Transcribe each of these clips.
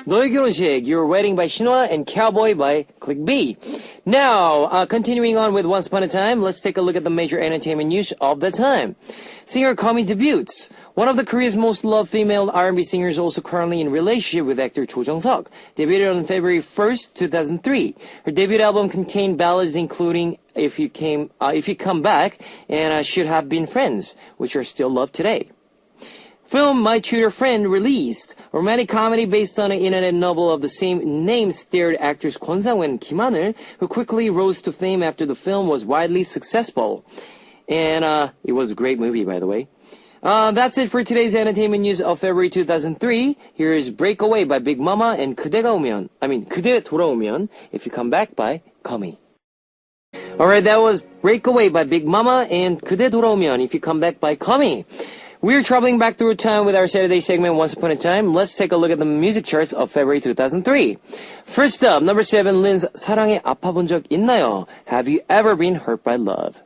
너의 결혼식, Your Wedding by Shinhwa, and Cowboy by Click B. Now, continuing on with Once Upon a Time, let's take a look at the major entertainment news of the time. Singer Kami debutes. One of the Korea's most loved female R&B singers, also currently in relationship with actor Cho Jung-seok, debuted on February 1st, 2003. Her debut album contained ballads including If You Come Back and Should Have Been Friends, which are still loved today. Film My Tutor Friend released. A romantic comedy based on an internet novel of the same name starred actors Kwon Sang-woo and Kim Han-eul, who quickly rose to fame after the film was widely successful. And it was a great movie, by the way. That's it for today's entertainment news of February 2003. Here is Breakaway by Big Mama and 그대 돌아오면, If You Come Back by Kami. Alright, that was Breakaway by Big Mama and 그대 돌아오면, If You Come Back by Kami. We're traveling back through time with our Saturday segment Once Upon a Time. Let's take a look at the music charts of February 2003. First up, number 7, Lin's 사랑에 아파본 적 있나요? Have you ever been hurt by love?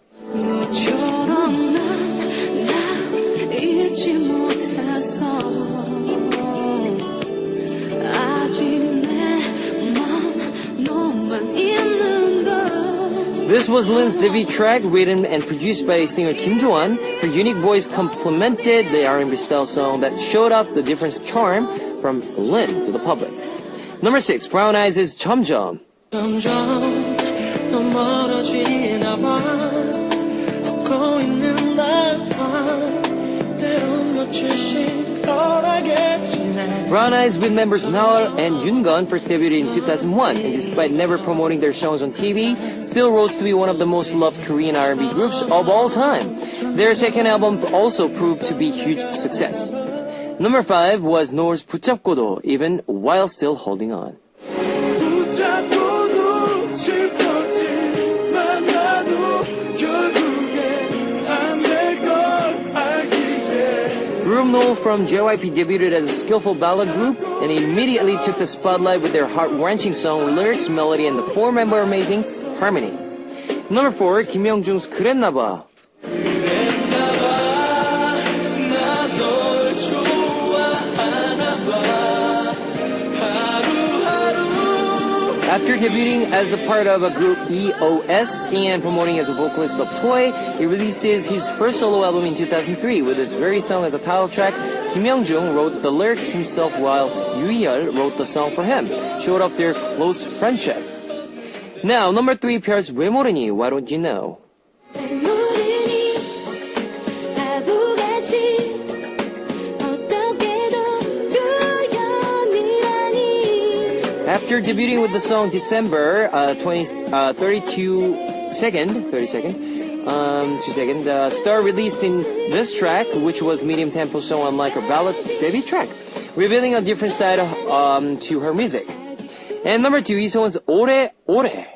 This was Lin's debut track, written and produced by singer Kim Jo-won. Her unique voice complemented the R&B style song that showed off the different charm from Lin to the public. Number 6, Brown Eyes' 점점. Brown Eyes with members Naol and Yoongun first debuted in 2001, and despite never promoting their songs on TV, still rose to be one of the most loved Korean R&B groups of all time. Their second album also proved to be a huge success. Number 5 was Noel's 붙잡고도, even while still holding on. Group Noel from JYP debuted as a skillful ballad group and immediately took the spotlight with their heart-wrenching song, lyrics, melody, and the four-member amazing harmony. Number 4, Kim Young-jung's 그랬나봐. After debuting as a part of a group EOS and promoting as a vocalist of Toy, he releases his first solo album in 2003 with this very song as a title track. Kim Young-jung wrote the lyrics himself while Yoo Hee-yeol wrote the song for him, showed off their close friendship. Now, number 3 pairs 왜 모르니, Why Don't You Know? After debuting with the song December 2 second, Star released in this track, which was medium tempo song unlike her ballad debut track, revealing a different side to her music. And number 2, 이소은's 오래오래.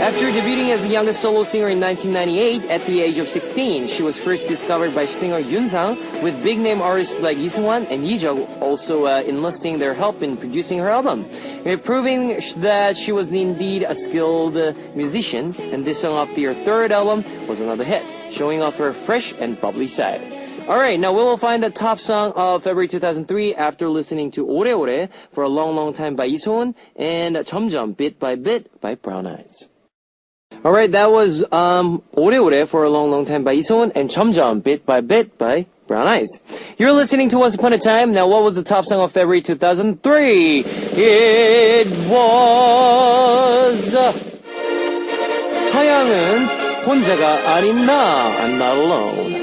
After debuting as the youngest solo singer in 1998 at the age of 16, she was first discovered by singer Yoon Sang, with big-name artists like Lee Seung-wan and Lee Jeong also enlisting their help in producing her album, proving that she was indeed a skilled musician, and this song off their third album was another hit, showing off her fresh and bubbly side. Alright, now we will find the top song of February 2003 after listening to 오래오래 for a long time by 이소은 and 점점 Bit by Bit by Brown Eyes. Alright, that was 오래오래 for a long time by 이소은 and 점점 Bit by Bit by Brown Eyes. You're listening to Once Upon a Time. Now, what was the top song of February 2003? It was 서양은's 혼자가 아닌 나, I'm Not Alone.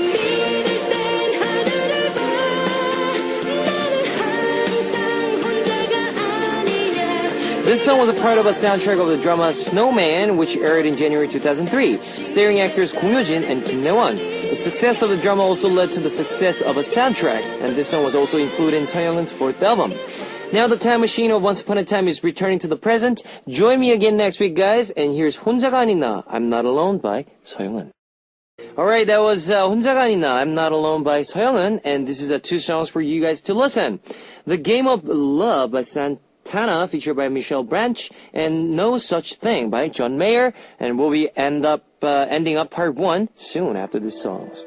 This song was a part of a soundtrack of the drama Snowman, which aired in January 2003, starring actors Kong Hyo-jin and Kim Nae-won. The success of the drama also led to the success of a soundtrack, and this song was also included in Seoyoung's fourth album. Now the time machine of Once Upon a Time is returning to the present. Join me again next week, guys, and here's 혼자가 아닌 나, I'm Not Alone by Seoyoung. Alright, that was 혼자가 아닌 나, I'm Not Alone by Seoyoung, and this is 2 songs for you guys to listen. The Game of Love by Santana, featured by Michelle Branch, and No Such Thing by John Mayer, and we'll be ending up part 1 soon after these songs.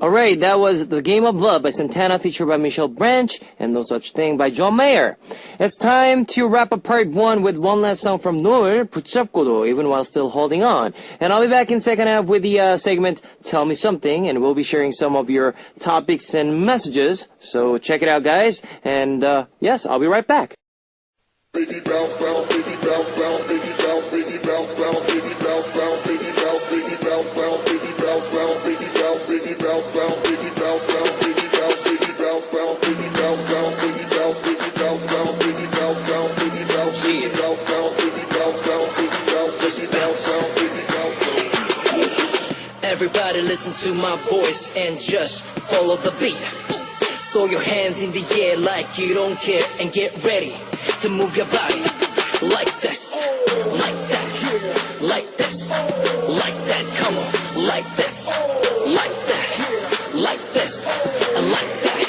Alright, that was The Game of Love by Santana, featured by Michelle Branch, and No Such Thing by John Mayer. It's time to wrap up part 1 with one last song from Noel, 붙잡고도, even while still holding on. And I'll be back in second half with the segment Tell Me Something, and we'll be sharing some of your topics and messages. So check it out, guys. And yes, I'll be right back. Baby bounce, bounce, baby bounce, bounce, baby bounce, baby bounce, bounce, baby bounce, bounce, baby bounce, baby bounce, bounce, baby bounce, bounce, baby bounce, baby bounce, bounce, baby bounce, bounce, baby bounce, baby bounce, bounce, baby bounce, bounce, baby bounce, baby bounce, bounce, baby bounce, bounce, baby bounce, baby bounce, bounce, baby bounce, bounce, baby bounce, baby bounce, bounce, baby bounce. Everybody listen to my voice and just follow the beat. Throw your hands in the air like you don't care and get ready to move your body like this, like that, like this, like that. Come on, like this, like that, like this, and like that.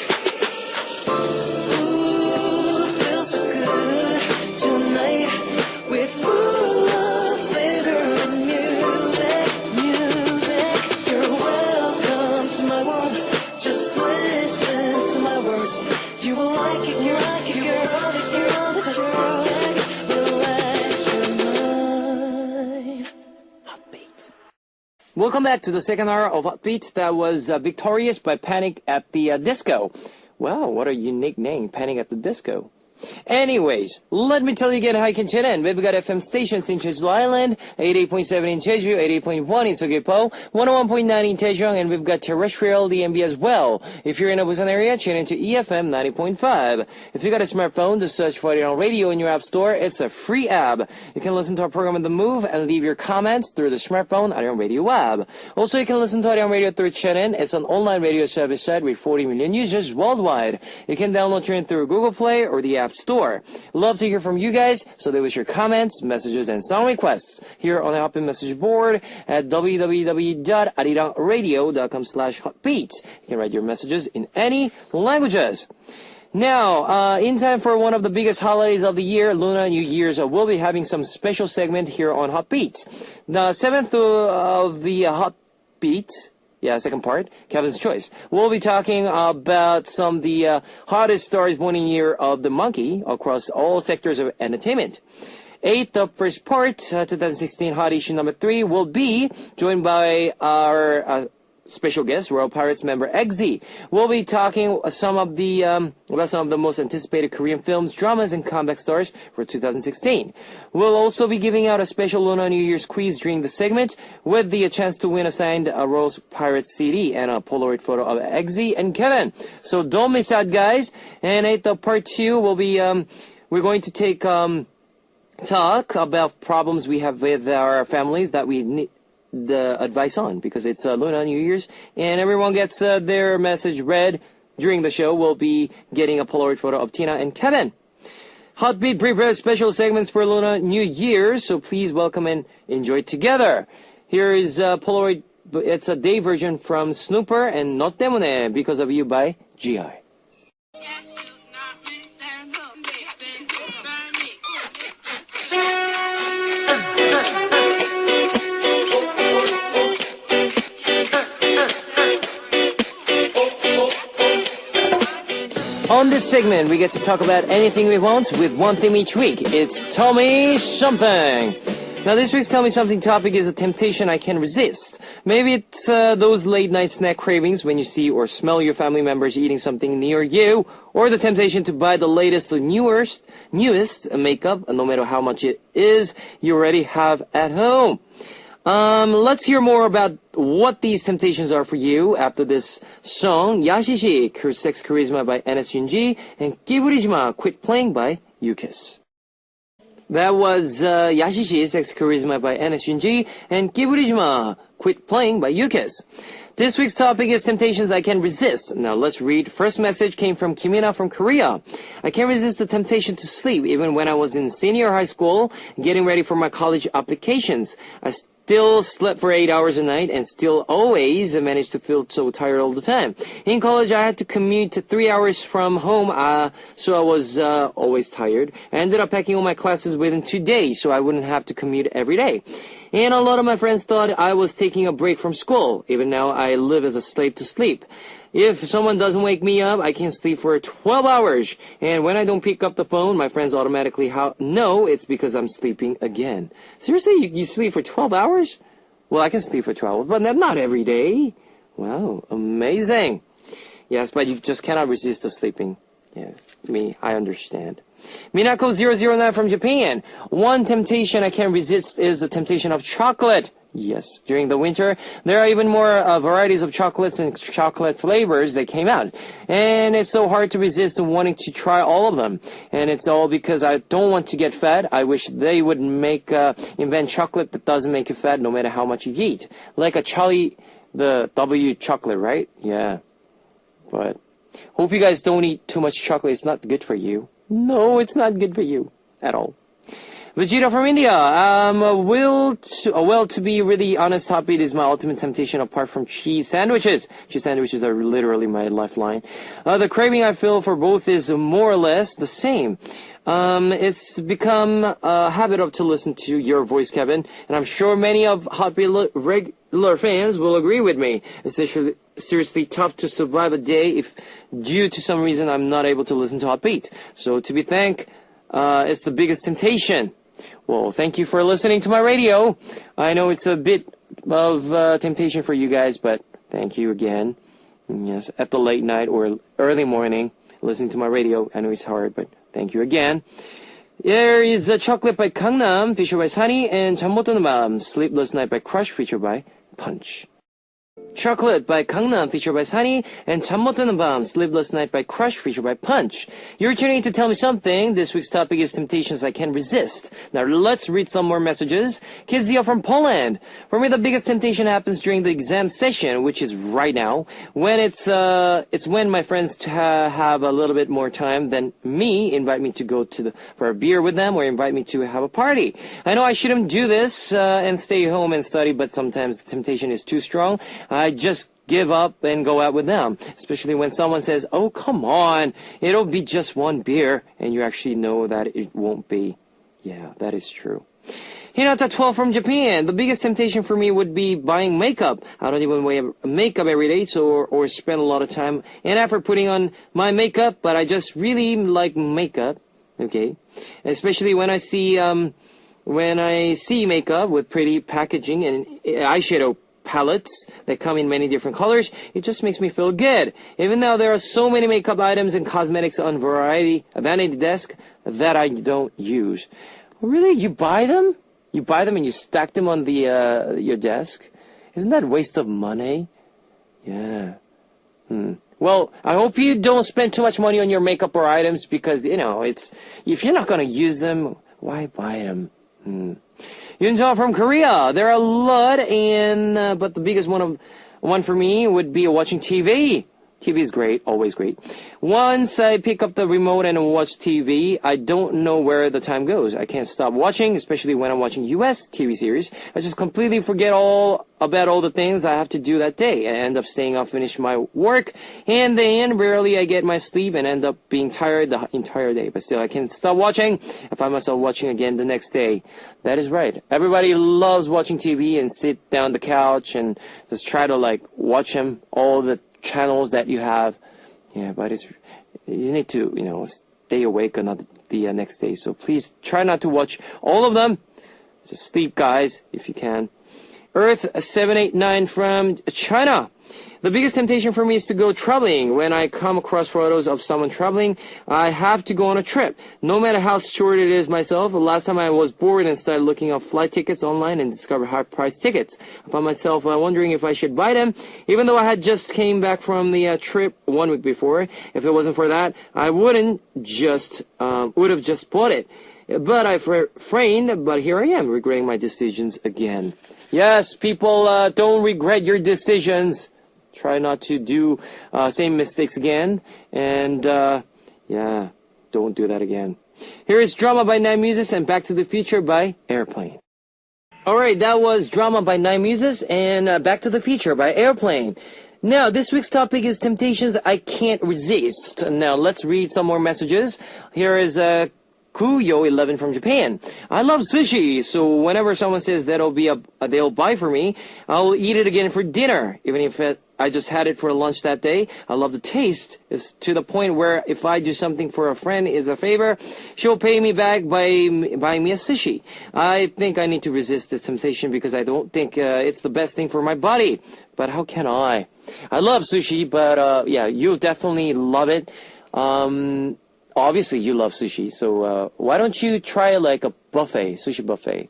Ooh, feels so good tonight with full of flavor and music, music. You're welcome to my world. Just listen to my words. You will like it, you like it, you're on it, you're on it. Just relax your mind. Heartbeat. Welcome back to the second hour of Heartbeat. That was Victorious by Panic at the Disco. Wow, what a unique name, Panic at the Disco. Anyways, let me tell you again how you can tune in. We've got FM stations in Jeju Island, 88.7 in Jeju, 88.1 in Seogwipo, 101.9 in Daejeong, and we've got terrestrial DMB as well. If you're in a Busan area, tune into EFM 90.5. If you got a smartphone, just search for Arirang Radio in your app store. It's a free app. You can listen to our program on the move and leave your comments through the smartphone Arirang Radio app. Also, you can listen to Arirang Radio through TuneIn. It's an online radio service site with 40 million users worldwide. You can download TuneIn through Google Play or the App Store. Love to hear from you guys, so there was your comments, messages, and song requests here on the Hotbeat message board at www.arirangradio.com/hotbeat. You can write your messages in any languages. Now, in time for one of the biggest holidays of the year, Lunar New Year's, we'll be having some special segment here on Heartbeat. The 7th of the Heartbeat, second part, Kevin's Choice. We'll be talking about some of the hottest stars born in year of the monkey across all sectors of entertainment. 8th, the first part, 2016 Hot Issue number 3, will be joined by our special guest, Royal Pirates member Eggsy. We'll be talking about some of the most anticipated Korean films, dramas, and comeback stars for 2016. We'll also be giving out a special Lunar New Year's quiz during the segment with the chance to win a signed Royal Pirates CD and a Polaroid photo of Eggsy and Kevin. So don't miss out, guys. And at the part 2, we'll be we're going to take talk about problems we have with our families that we need the advice on, because it's Lunar New Year's and everyone gets their message read during the show. We'll be getting a Polaroid photo of Tina and Kevin. Heartbeat prepares special segments for Lunar New Year's, so please welcome and enjoy together. Here is Polaroid. It's a day version from Snooper and 너 때문에, Because of You by G.I. On this segment, we get to talk about anything we want with one theme each week. It's Tell Me Something. Now, this week's Tell Me Something topic is a temptation I can resist. Maybe it's those late-night snack cravings when you see or smell your family members eating something near you, or the temptation to buy the latest, the newest makeup, no matter how much it is, you already have at home. Let's hear more about what these temptations are for you after this song, 야시시, Sex Charisma by NSG, and 끼부리지마, Quit Playing by 유키스. That was 야시시, Sex Charisma by NSG, and 끼부리지마, Quit Playing by 유키스. This week's topic is temptations I can resist. Now let's read. First message came from Kimina from Korea. I can't resist the temptation to sleep even when I was in senior high school getting ready for my college applications. I still slept for 8 hours a night and still always managed to feel so tired all the time. In college, I had to commute to 3 hours from home, so I was always tired. I ended up packing all my classes within 2 days, so I wouldn't have to commute every day. And a lot of my friends thought I was taking a break from school. Even now, I live as a slave to sleep. If someone doesn't wake me up, I can sleep for 12 hours. And when I don't pick up the phone, my friends automatically know it's because I'm sleeping again. Seriously, you sleep for 12 hours? Well, I can sleep for 12, but not every day. Wow, amazing. Yes, but you just cannot resist the sleeping. Yeah, I understand. Minako009 from Japan. One temptation I can't resist is the temptation of chocolate. Yes, during the winter, there are even more varieties of chocolates and chocolate flavors that came out. And it's so hard to resist wanting to try all of them. And it's all because I don't want to get fat. I wish they would invent chocolate that doesn't make you fat no matter how much you eat. Like a Charlie, the W chocolate, right? Yeah. But hope you guys don't eat too much chocolate. It's not good for you. No, it's not good for you at all. Vegeta from India. To be really honest, Top Beat is my ultimate temptation apart from cheese sandwiches. Cheese sandwiches are literally my lifeline. The craving I feel for both is more or less the same. It's become a habit to listen to your voice, Kevin, and I'm sure many of Hot Beat regular fans will agree with me. It's seriously tough to survive a day if, due to some reason, I'm not able to listen to Hot Beat. So to be thanked, it's the biggest temptation. Well, thank you for listening to my radio. I know it's a bit of temptation for you guys, but thank you again. Yes, at the late night or early morning, listening to my radio. I know it's hard, but thank you again. There is a Chocolate by Gangnam, featured by Sunny, and 잠 못 드는 밤, Sleepless Night by Crush, featured by Punch. Chocolate by Gangnam, featured by Sunny, and 잠 못 드는 밤, Sleepless Night by Crush, featured by Punch. You're tuning in to Tell Me Something. This week's topic is temptations I can't resist. Now let's read some more messages. Kidzia from Poland. For me, the biggest temptation happens during the exam session, which is right now. When it's when my friends have a little bit more time than me, invite me to go for a beer with them or invite me to have a party. I know I shouldn't do this and stay home and study, but sometimes the temptation is too strong. I just give up and go out with them, especially when someone says, oh, come on, it'll be just one beer, and you actually know that it won't be. Yeah, that is true. Hinata 12 from Japan. The biggest temptation for me would be buying makeup. I don't even wear makeup every day, or spend a lot of time and effort putting on my makeup, but I just really like makeup, okay? Especially when I see makeup with pretty packaging and eyeshadow palettes that come in many different colors, it just makes me feel good. Even though there are so many makeup items and cosmetics on vanity desk that I don't use. Really? You buy them? You buy them and you stack them on your desk? Isn't that a waste of money? Yeah. Well, I hope you don't spend too much money on your makeup or items because, if you're not going to use them, why buy them? Yunja from Korea. There are a lot, but the biggest one for me would be watching TV. TV is great, always great. Once I pick up the remote and watch TV, I don't know where the time goes. I can't stop watching, especially when I'm watching US TV series. I just completely forget about all the things I have to do that day. I end up staying up, finish my work, and then rarely I get my sleep and end up being tired the entire day. But still, I can't stop watching. I find myself watching again the next day. That is right. Everybody loves watching TV and sit down the couch and just try to watch them, all the channels that you have. Yeah, but you need to stay awake the next day, so please try not to watch all of them. Just sleep, guys, if you can. Earth 789 from China. The biggest temptation for me is to go traveling. When I come across photos of someone traveling, I have to go on a trip, no matter how short it is myself. Last time I was bored and started looking up flight tickets online and discovered high-priced tickets. I found myself wondering if I should buy them, even though I had just came back from the trip 1 week before. If it wasn't for that, I would have just bought it. But I refrained, but here I am, regretting my decisions again. Yes, people, don't regret your decisions. Try not to do same mistakes again. And, don't do that again. Here is Drama by Night Muses and Back to the Future by Airplane. Alright, that was Drama by Nine Muses and Back to the Future by Airplane. Now, this week's topic is temptations I can't resist. Now, let's read some more messages. Here is Kuyo11 from Japan. I love sushi, so whenever someone says they'll buy for me, I'll eat it again for dinner, even if I just had it for lunch that day. I love the taste. It's to the point where if I do something for a friend as a favor, she'll pay me back by buying me a sushi. I think I need to resist this temptation because I don't think it's the best thing for my body. But how can I? I love sushi, but yeah, you definitely love it. Obviously, you love sushi, so why don't you try like a buffet, sushi buffet?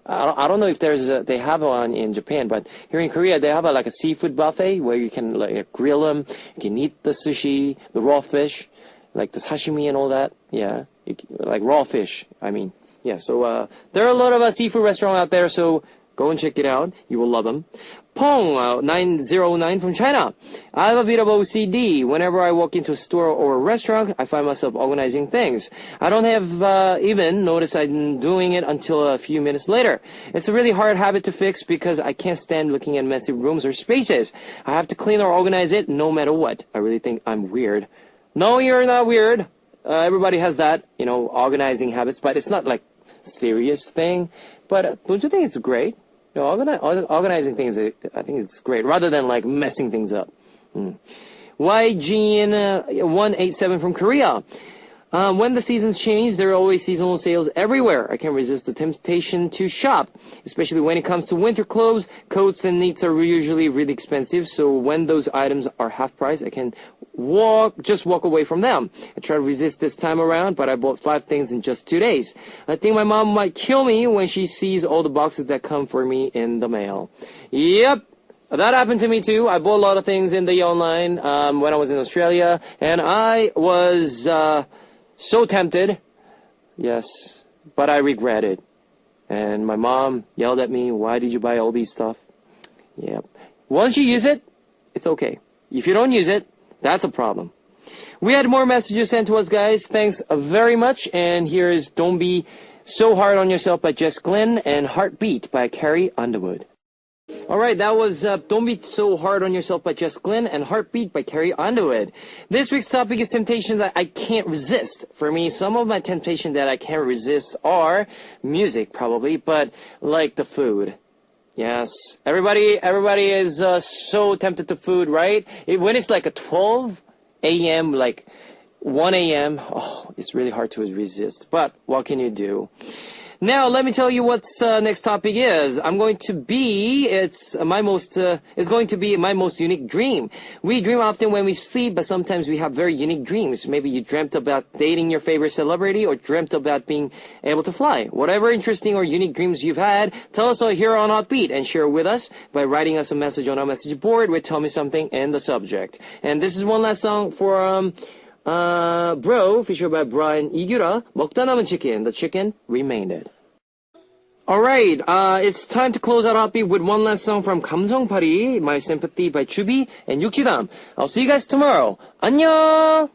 I don't know if they have one in Japan, but here in Korea they have like a seafood buffet where you can like grill them, you can eat the sushi, the raw fish, like the sashimi and all that. Yeah, like raw fish. I mean, yeah. So there are a lot of seafood restaurants out there, so go and check it out. You will love them. Pong 909 from China. I have a bit of OCD. Whenever I walk into a store or a restaurant, I find myself organizing things. I don't have even noticed I'm doing it until a few minutes later. It's a really hard habit to fix because I can't stand looking at messy rooms or spaces. I have to clean or organize it no matter what. I really think I'm weird. No, you're not weird. Everybody has that, organizing habits, but it's not like a serious thing. But don't you think it's great? No, organizing things, I think it's great, rather than like messing things up. YGN187 from Korea. When the seasons change, there are always seasonal sales everywhere. I can't resist the temptation to shop, especially when it comes to winter clothes. Coats and knits are usually really expensive, so when those items are half price, I can just walk away from them. I try to resist this time around, but I bought 5 things in just 2 days. I think my mom might kill me when she sees all the boxes that come for me in the mail. Yep. That happened to me too. I bought a lot of things in the online when I was in Australia, and I was so tempted. Yes, but I regret it. And my mom yelled at me, "Why did you buy all these stuff?" Yep. Once you use it, it's okay. If you don't use it, that's a problem. We had more messages sent to us, guys. Thanks very much. And here is Don't Be So Hard on Yourself by Jess Glynn and Heartbeat by Carrie Underwood. Alright, that was Don't Be So Hard on Yourself by Jess Glynn and Heartbeat by Carrie Underwood. This week's topic is temptations that I can't resist. For me, some of my temptations that I can't resist are music, probably, but like the food. Yes, everybody is so tempted to food, right? When it's like a 12 a.m., like 1 a.m., it's really hard to resist. But what can you do? Now, let me tell you what's next topic is. It's going to be my most unique dream. We dream often when we sleep, but sometimes we have very unique dreams. Maybe you dreamt about dating your favorite celebrity or dreamt about being able to fly. Whatever interesting or unique dreams you've had, tell us here on Heartbeat and share with us by writing us a message on our message board with Tell Me Something and the subject. And this is one last song for Bro, featured by Brian Igura, 먹다 남은 chicken, the chicken remained. Alright, it's time to close out Heartbeat with one last song from 감성파리, My Sympathy by Chubi and Yukjidam. I'll see you guys tomorrow. 안녕!